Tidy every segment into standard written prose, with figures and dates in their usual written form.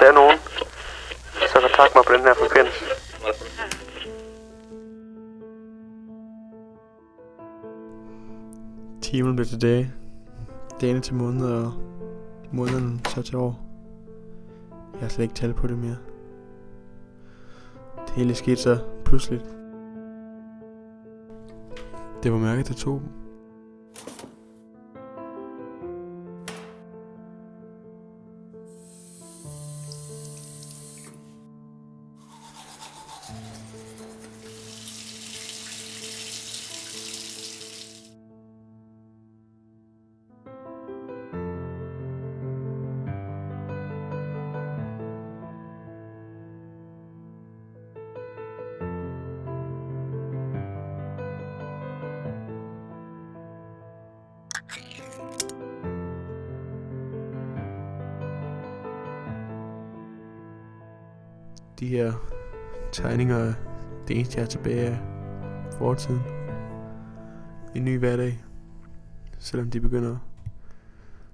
er nogen, så kontakt mig på den her frekvens. Timen bliver til dage, dagene til måneder og månederne så til år. Jeg har slet ikke talt på det mere. Det hele skete så pludseligt. Det var mørket, der tog dem. De her tegninger er det eneste, jeg er tilbage af fortiden. En ny hverdag, selvom de begynder at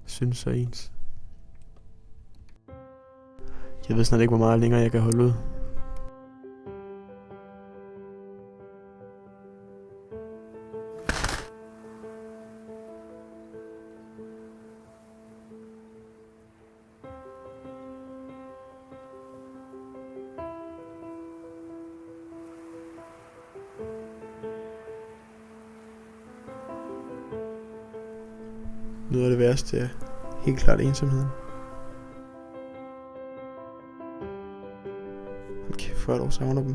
synes så ens. Jeg ved snart ikke, hvor meget længere jeg kan holde ud. Noget af det værste er helt klart ensomheden. Hold kæft, hvor jeg dog savner dem.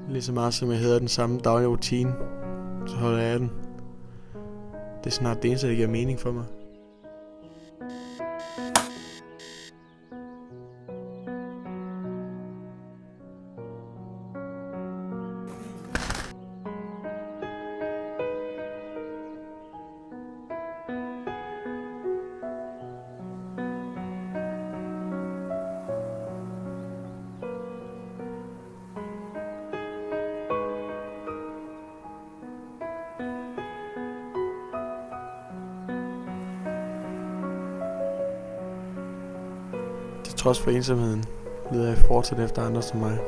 Lige så meget som jeg hedder den samme daglige rutine, så holder jeg af den. Det er snart det eneste, der giver mening for mig. Til trods for ensomheden, leder jeg fortsat efter andre som mig.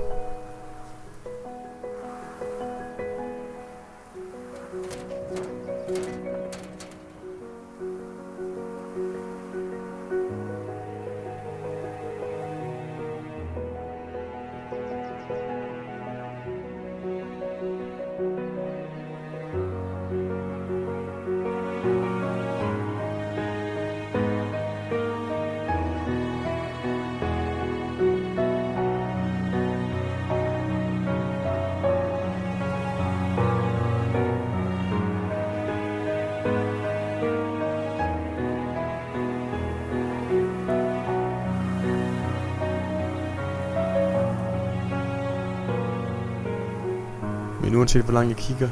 Men uanset hvor langt jeg kigger,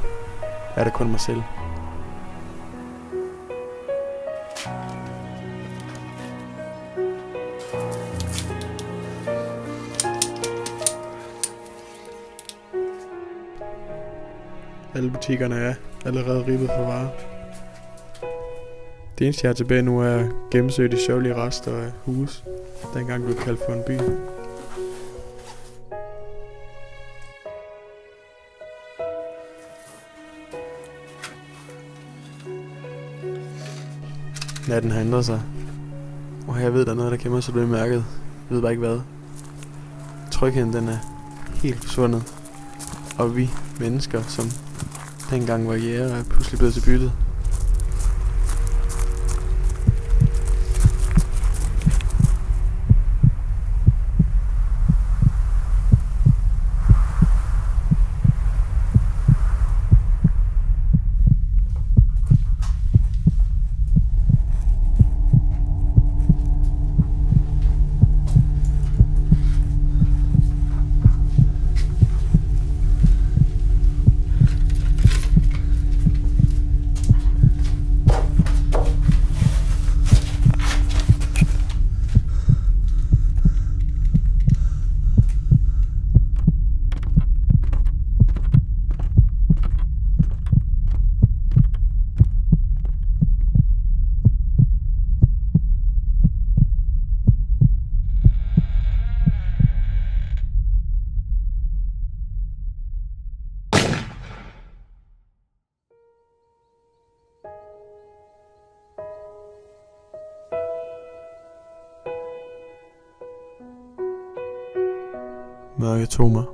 er det kun mig selv. Alle butikkerne er allerede ribbet for varer. Det eneste jeg har tilbage nu er at gennemsøge de sørgelige rester af hus, dengang blev kaldt for en by. Natten har ændret sig, og jeg ved, der er noget, der gemmer sig blevet mærket. Jeg ved bare ikke hvad. Trygheden, den er helt forsvundet, og vi mennesker, som dengang var jæger, er pludselig blevet til byttet. Mørket tog mig.